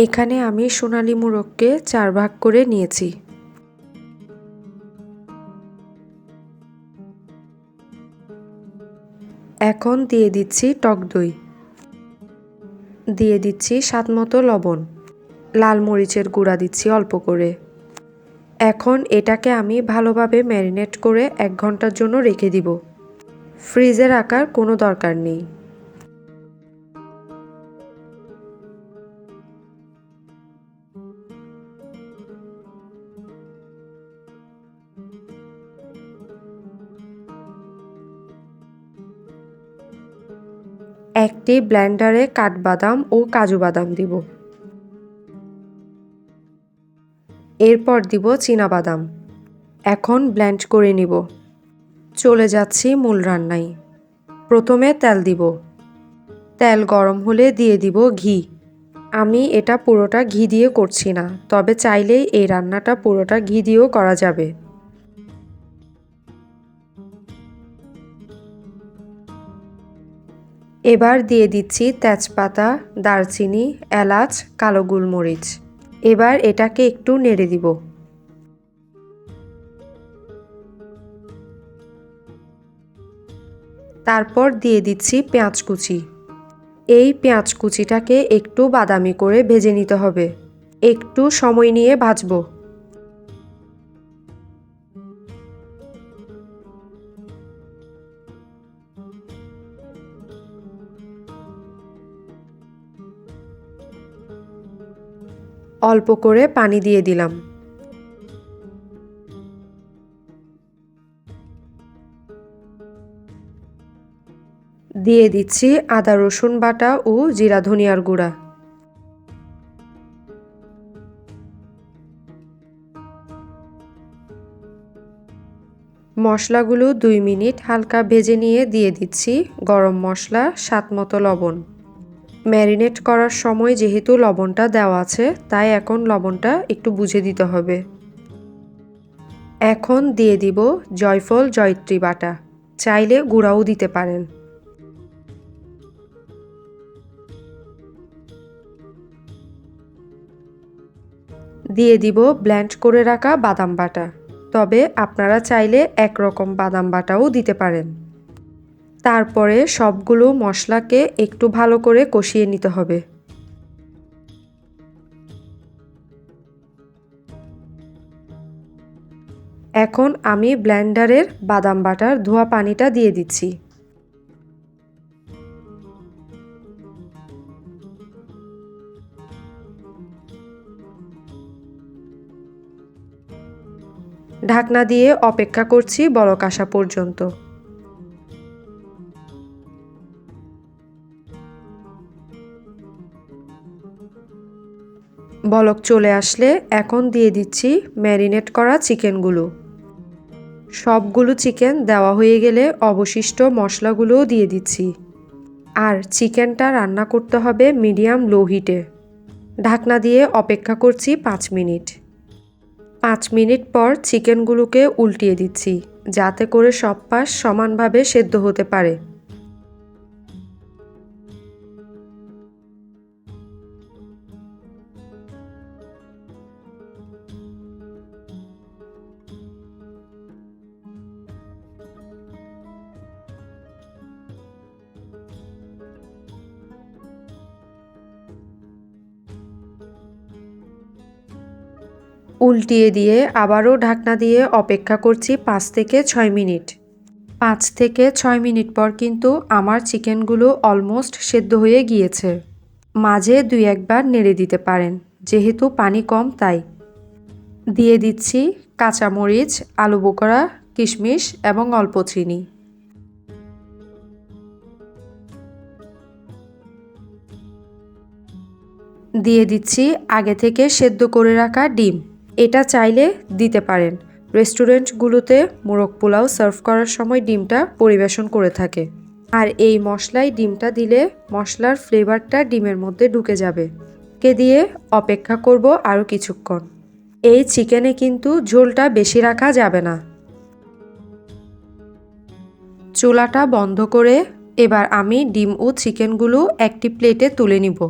এখানে আমি সোনালী মোরগকে 4 ভাগ করে নিয়েছি। এখন দিয়ে দিচ্ছি টক দই, দিয়ে দিচ্ছি স্বাদমতো লবণ, লাল মরিচের গুঁড়া দিচ্ছি অল্প করে। এখন এটাকে আমি ভালোভাবে ম্যারিনেট করে 1 ঘন্টার জন্য রেখে দিব। ফ্রিজে রাখার কোনো দরকার নেই। একটি ব্লেন্ডারে কাঠবাদাম ও কাজু বাদাম দিব। এরপর দিব চীনাবাদাম। এখন ব্লেন্ড করে নিব। চলে যাচ্ছি মূল রান্নায়। প্রথমে তেল দিব। তেল গরম হলে দিয়ে দিব ঘি। আমি এটা পুরোটা ঘি দিয়ে করছি না, তবে চাইলেই এই রান্নাটা পুরোটা ঘি দিয়েও করা যাবে। এবার দিয়ে দিচ্ছি তেজপাতা, দারচিনি, এলাচ, কালো গোলমরিচ। এবার এটাকে একটু নেড়ে দিব। তারপর দিয়ে দিচ্ছি পেঁয়াজ কুচি। এই পেঁয়াজ কুচিটাকে একটু বাদামি করে ভেজে নিতে হবে। একটু সময় নিয়ে ভাজবো। অল্প করে পানি দিয়ে দিলাম। দিয়ে দিচ্ছি আদা রসুন বাটা ও জিরা ধনিয়ার গুঁড়া। মশলাগুলো 2 মিনিট হালকা ভেজে নিয়ে দিয়ে দিচ্ছি গরম মশলা, স্বাদমতো লবণ। ম্যারিনেট করার সময় যেহেতু লবণটা দেওয়া আছে, তাই এখন লবণটা একটু বুঝে দিতে হবে। এখন দিয়ে দিব জয়ফল জয়িত্রী বাটা, চাইলে গুঁড়াও দিতে পারেন। দিয়ে দিব ব্লেন্ড করে রাখা বাদাম বাটা, তবে আপনারা চাইলে একরকম বাদাম বাটাও দিতে পারেন। তারপরে সবগুলো মশলাকে একটু ভালো করে কষিয়ে নিতে হবে। এখন আমি ব্লেন্ডারের বাদাম বাটার ধোয়া পানিটা দিয়ে দিচ্ছি। ঢাকনা দিয়ে অপেক্ষা করছি বলক আসা পর্যন্ত। বলক চলে আসলে এখন দিয়ে দিচ্ছি ম্যারিনেট করা চিকেনগুলো। সবগুলো চিকেন দেওয়া হয়ে গেলে অবশিষ্ট মশলাগুলোও দিয়ে দিচ্ছি। আর চিকেনটা রান্না করতে হবে মিডিয়াম লো হিটে। ঢাকনা দিয়ে অপেক্ষা করছি 5 মিনিট। 5 মিনিট পর চিকেনগুলোকে উল্টিয়ে দিচ্ছি, যাতে করে সব পাশ সমানভাবে সেদ্ধ হতে পারে। উল্টিয়ে দিয়ে আবারও ঢাকনা দিয়ে অপেক্ষা করছি 5 থেকে 6 মিনিট। 5 থেকে 6 মিনিট পর কিন্তু আমার চিকেনগুলো অলমোস্ট সেদ্ধ হয়ে গিয়েছে। মাঝে 2-1 বার নেড়ে দিতে পারেন, যেহেতু পানি কম তাই। দিয়ে দিচ্ছি কাঁচামরিচ, আলু বোখরা, কিশমিশ এবং অল্প চিনি। দিয়ে দিচ্ছি আগে থেকে সেদ্ধ করে রাখা ডিম। এটা চাইলে দিতে পারেন। রেস্টুরেন্টগুলোতে মোরগ পোলাও সার্ভ করার সময় ডিমটা পরিবেশন করে থাকে। আর এই মশলায় ডিমটা দিলে মশলার ফ্লেভারটা ডিমের মধ্যে ঢুকে যাবে। দিয়ে অপেক্ষা করব আরও কিছুক্ষণ। এই চিকেনে কিন্তু ঝোলটা বেশি রাখা যাবে না। চুলাটা বন্ধ করে এবার আমি ডিম ও চিকেনগুলো একটি প্লেটে তুলে নিব।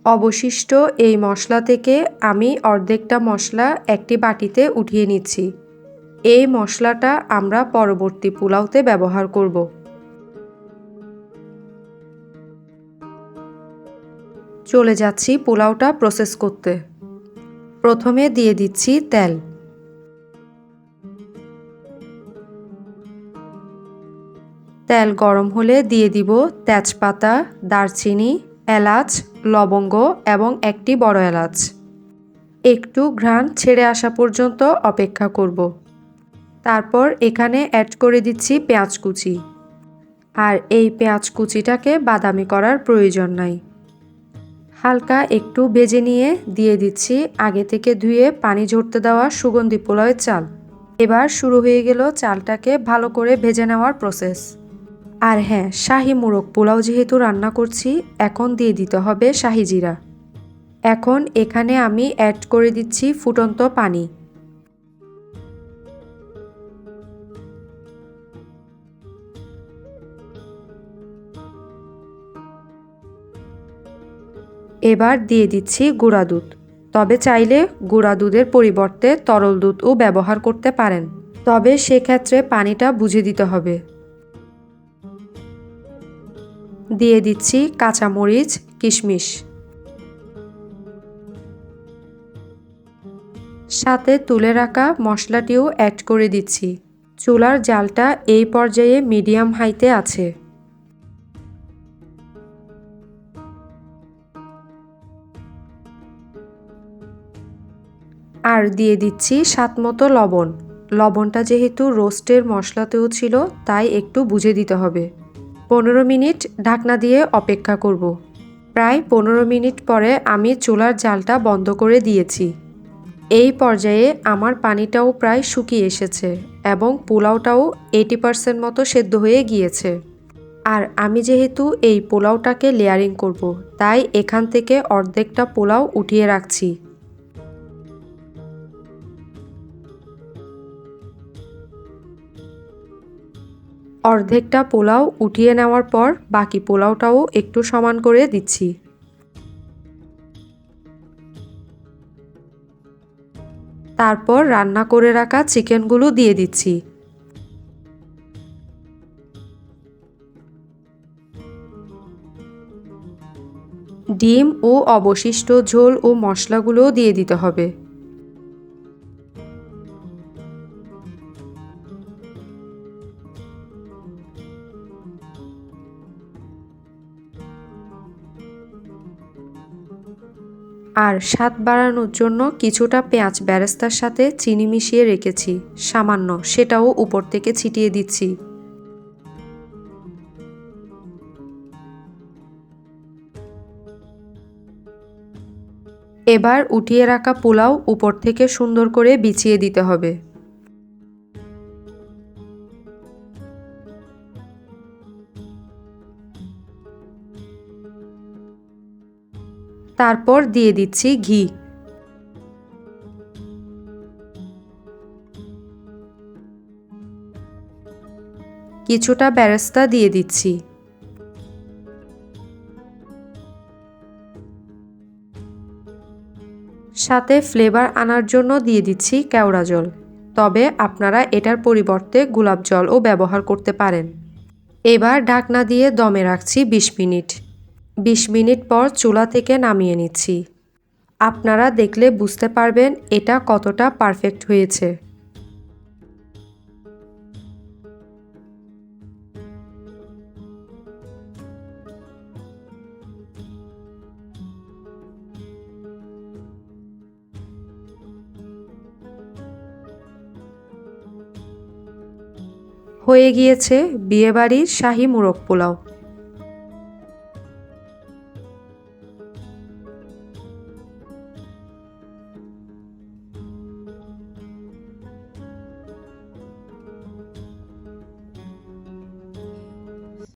অবশিষ্ট এই মশলা থেকে আমি অর্ধেকটা মশলা একটি বাটিতে উঠিয়ে নিচ্ছি। এই মশলাটা আমরা পরবর্তী পোলাওতে ব্যবহার করব। চলে যাচ্ছি পোলাওটা প্রসেস করতে। প্রথমে দিয়ে দিচ্ছি তেল। তেল গরম হলে দিয়ে দিব তেজপাতা, দারচিনি, এলাচ, লবঙ্গ এবং একটি বড় এলাচ। একটু ঘ্রাণ ছেড়ে আসা পর্যন্ত অপেক্ষা করব। তারপর এখানে অ্যাড করে দিচ্ছি পেঁয়াজ কুচি। আর এই পেঁয়াজ কুচিটাকে বাদামি করার প্রয়োজন নাই। হালকা একটু ভেজে নিয়ে দিয়ে দিচ্ছি আগে থেকে ধুয়ে পানি ঝরতে দেওয়া সুগন্ধি পোলাওয়ের চাল। এবার শুরু হয়ে গেল চালটাকে ভালো করে ভেজে নেওয়ার প্রসেস। আর হ্যাঁ, শাহি মোরগ পোলাও যেহেতু রান্না করছি, এখন দিয়ে দিতে হবে শাহি জিরা। এখন এখানে আমি অ্যাড করে দিচ্ছি ফুটন্ত পানি। এবার দিয়ে দিচ্ছি গুঁড়া দুধ। তবে চাইলে গুঁড়া দুধের পরিবর্তে তরল দুধও ব্যবহার করতে পারেন, তবে সেক্ষেত্রে পানিটা বুঝে দিতে হবে। দিয়ে দিচ্ছি কাঁচামরিচ, কিশমিশ, সাথে তুলে রাখা মশলাটিও অ্যাড করে দিচ্ছি। চুলার জালটা এই পর্যায়ে মিডিয়াম হাইতে আছে। আর দিয়ে দিচ্ছি স্বাদমতো লবণ। লবণটা যেহেতু রোস্টের মশলাতেও ছিল, তাই একটু বুঝে দিতে হবে। 15 মিনিট ঢাকনা দিয়ে অপেক্ষা করব। প্রায় 15 মিনিট পরে আমি চুলার জালটা বন্ধ করে দিয়েছি। এই পর্যায়ে আমার পানিটাও প্রায় শুকিয়ে এসেছে এবং পোলাওটাও 80% মতো সেদ্ধ হয়ে গিয়েছে। আর আমি যেহেতু এই পোলাওটাকে লেয়ারিং করব, তাই এখান থেকে অর্ধেকটা পোলাও উঠিয়ে রাখছি। অর্ধেকটা পোলাও উঠিয়ে নেওয়ার পর বাকি পোলাওটাও একটু সমান করে দিচ্ছি। তারপর রান্না করে রাখা চিকেনগুলো দিয়ে দিচ্ছি। ডিম ও অবশিষ্ট ঝোল ও মশলাগুলোও দিয়ে দিতে হবে। আর স্বাদ বাড়ানোর জন্য কিছুটা পেঁয়াজ বেরেস্তার সাথে চিনি মিশিয়ে রেখেছি সামান্য, সেটাও উপর থেকে ছিটিয়ে দিচ্ছি। এবার উঠিয়ে রাখা পোলাও উপর থেকে সুন্দর করে বিছিয়ে দিতে হবে। তারপর দিয়ে দিচ্ছি ঘি। কিছুটা বেরেস্তা দিয়ে দিচ্ছি। সাথে ফ্লেভার আনার জন্য দিয়ে দিচ্ছি কেওড়া জল, তবে আপনারা এটার পরিবর্তে গোলাপ জলও ব্যবহার করতে পারেন। এবার ঢাকনা দিয়ে দমে রাখছি 20 মিনিট। 20 মিনিট পর চুলা থেকে নামিয়ে নিচ্ছি। আপনারা দেখলে বুঝতে পারবেন এটা কতটা পারফেক্ট হয়েছে। হয়ে গিয়েছে বিয়েবাড়ির শাহী মোরগ পোলাও।